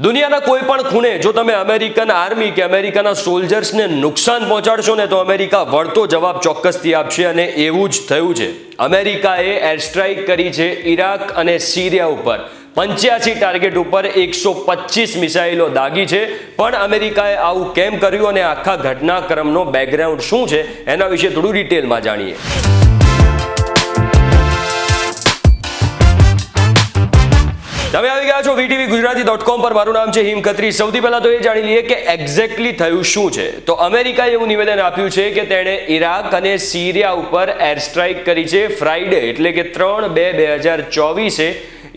દુનિયાના કોઈ પણ ખૂણે જો તમે અમેરિકન આર્મી કે અમેરિકાના સોલ્જર્સને નુકસાન પહોંચાડશો ને તો અમેરિકા વળતો જવાબ ચોક્કસથી આપશે અને એવું જ થયું છે. અમેરિકાએ એર સ્ટ્રાઇક કરી છે ઈરાક અને સિરિયા ઉપર. 85 ટાર્ગેટ ઉપર 125 મિસાઇલો દાગી છે. પણ અમેરિકાએ આવું કેમ કર્યું અને આખા ઘટનાક્રમનો બેકગ્રાઉન્ડ શું છે એના વિશે થોડું ડિટેલમાં જાણીએ. તમે આવી ગયા છો VTV Gujarati.com પર. મારું નામ છે હિમ ખત્રી. સૌથી પહેલા તો એ જાણી લઈએ કે એક્ઝેક્ટલી થયું શું છે. તો અમેરિકાએ એવું નિવેદન આપ્યું છે કે તેણે ઈરાક અને સિરિયા ઉપર એર સ્ટ્રાઇક કરી છે ફ્રાઈડે એટલે કે 3/2/2024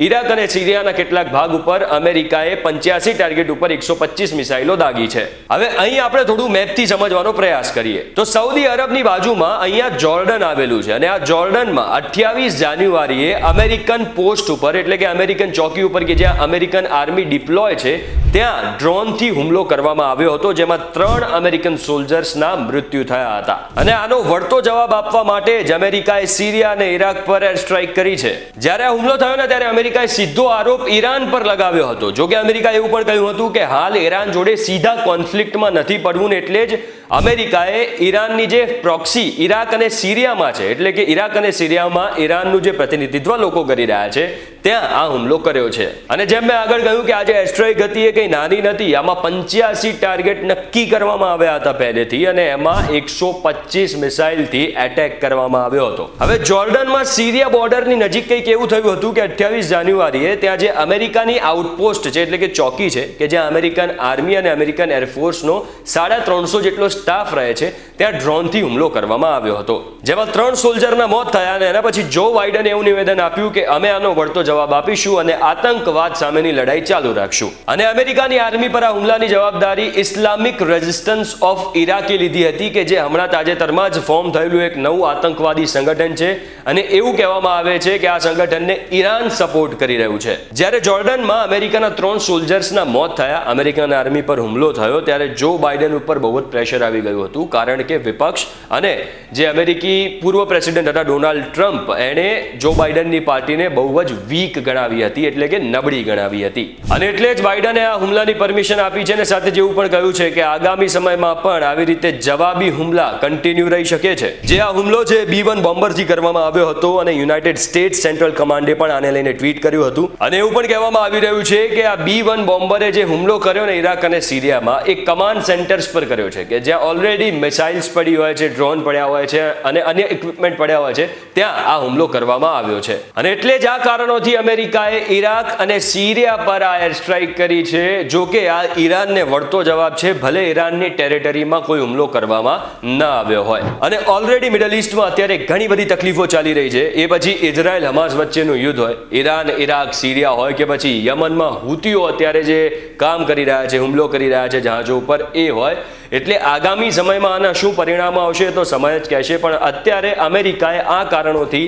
ઈરાક અને સિરિયાના કેટલાક ભાગ ઉપર અમેરિકાએ 85 ટાર્ગેટ ઉપર 125 મિસાઇલો દાગી છે. હવે અહીં આપણે થોડું મેપથી સમજવાનો પ્રયાસ કરીએ તો સાઉદી અરબની બાજુમાં અહીંયા જોર્ડન આવેલું છે અને આ જોર્ડનમાં 28 જાન્યુઆરીએ અમેરિકન પોસ્ટ ઉપર એટલે કે અમેરિકન ચોકી ઉપર કે જ્યાં અમેરિકન આર્મી ડિપ્લોય છે ત્યાં ડ્રોનથી હુમલો કરવામાં આવ્યો હતો, જેમાં 3 અમેરિકન સોલ્જર્સના મૃત્યુ થયા હતા. અને આનો વળતો જવાબ આપવા માટે જ અમેરિકાએ સિરિયા અને ઈરાક પર એર સ્ટ્રાઇક કરી છે. જ્યારે આ હુમલો થયો ને ત્યારે અમેરિકાએ સીધો આરોપ ઈરાન પર લગાવ્યો હતો. જો કે અમેરિકાએ એવું પણ કહ્યું હતું કે હાલ ઈરાન જોડે સીધા કોન્ફ્લિક્ટમાં નથી પડવું ને એટલે જ અમેરિકાએ ઈરાનની જે પ્રોક્સી ઈરાક અને સિરિયામાં છે એટલે કે ઈરાક અને સિરિયામાં ઈરાનનું જે પ્રતિનિધિત્વ લોકો કરી રહ્યા છે ત્યાં આ હુમલો કર્યો છે. અને જેમ મેં આગળ કહ્યું કે આજે એર સ્ટ્રાઇક હતી એ કંઈ નાની નથી. આમાં 85 ટાર્ગેટ નક્કી કરવામાં આવ્યા હતા પહેલેથી અને એમાં 125 મિસાઇલથી એટેક કરવામાં આવ્યો હતો. હવે જોર્ડનમાં સિરિયા બોર્ડરની નજીક કંઈક એવું થયું હતું કે 28 જાન્યુઆરીએ ત્યાં જે અમેરિકાની આઉટપોસ્ટ છે એટલે કે ચોકી છે કે જ્યાં અમેરિકન આર્મી અને અમેરિકન એરફોર્સનો 350 જેટલો સ્ટાફ રહે છે ત્યાં ડ્રોનથી હુમલો કરવામાં આવ્યો હતો, જેમાં 3 સોલ્જરના મોત થયા અને એના પછી જો બાઇડને એવું નિવેદન આપ્યું કે અમે આનો વળતો જવાબ આપીશું અને આતંકવાદ સામેની લડાઈ ચાલુ રાખશું. અને અમેરિકાની આર્મી પર આ હુમલાની જવાબદારી ઇસ્લામિક રેઝિસ્ટન્સ ઓફ ઈરાકે લીધી હતી કે જે હમણાં તાજેતરમાં જ ફોર્મ થયેલું એક નવું આતંકવાદી સંગઠન છે અને એવું કહેવામાં આવે છે કે આ સંગઠનને ઈરાન સપોર્ટ કરી રહ્યું છે. જ્યારે જોર્ડનમાં અમેરિકાના 3 સોલ્જર્સના મોત થયા, અમેરિકન આર્મી પર હુમલો થયો ત્યારે જો બાઇડન ઉપર બહુ જ પ્રેશર આવી ગયું હતું કારણ કે વિપક્ષ અને જે અમેરિકી પૂર્વ પ્રેસિડેન્ટ હતા ડોનાલ્ડ ટ્રમ્પ એણે જો બાઇડનની પાર્ટીને બહુ જ વીક ગણાવી હતી એટલે કે નબળી ગણાવી હતી. અને એટલે જ બાઇડને આ હુમલાની પરમિશન આપી છે અને સાથે જેવું પણ કહ્યું છે કે આગામી સમયમાં પણ આવી રીતે જવાબી હુમલા કન્ટિન્યુ રહી શકે છે. જે આ હુમલો છે B-1 બોમ્બરથી કરવામાં આવ્યો હતો અને યુનાઇટેડ સ્ટેટ્સ સેન્ટ્રલ કમાન્ડે પણ આને લઈને ટ્વીટ કર્યું હતું. અને એવું પણ કહેવામાં આવી રહ્યું છે કે આ B-1 બોમ્બરે જે હુમલો કર્યો ને ઈરાક અને સિરિયામાં એ કમાન્ડ સેન્ટર્સ પર કર્યો છે કે જ્યાં ઓલરેડી મિસાઇલ્સ પડી હોય છે, ડ્રોન પડ્યા હોય છે અને અન્ય ઇક્વિપમેન્ટ પડ્યા હોય છે ત્યાં આ હુમલો કરવામાં આવ્યો છે. અને એટલે જ આ કારણોથી અમેરિકાએ ઈરાક અને સિરિયા પર આ એર સ્ટ્રાઇક કરી છે. જો કે આ ઈરાનને વળતો જવાબ છે, ભલે ઈરાનની ટેરેટરીમાં કોઈ હુમલો કરવામાં ન આવ્યો હોય. અને ઓલરેડી મિડલ ઈસ્ટમાં અત્યારે ઘણી બધી તકલીફો ચાલી રહી છે. એ પછી ઇઝરાયલ હમાસ વચ્ચેનું યુદ્ધ હોય, ઈરાન ઈરાક સિરિયા હોય કે પછી યમનમાં હુતીઓ અત્યારે જે કામ કરી રહ્યા છે, હુમલો કરી રહ્યા છે જહાજો ઉપર એ હોય. એટલે આગામી સમયમાં આના શું પરિણામો આવશે તો સમય જ કહેશે. પણ અત્યારે અમેરિકાએ આ કારણોથી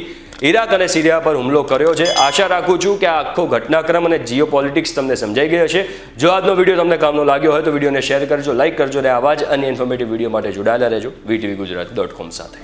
ઈરાક અને સિરિયા પર હુમલો કર્યો છે. આશા રાખું છું કે આ આખો ઘટનાક્રમ અને જીઓપોલિટિક્સ તમને સમજાઈ ગયો હશે. જો આજનો વિડીયો તમને કામનો લાગ્યો હોય તો વિડીયોને શેર કરજો, લાઇક કરજો અને આવા જ અન્ય ઇન્ફોર્મેટિવ વિડીયો માટે જોડાયેલા રહેજો VTV Gujarati.com સાથે.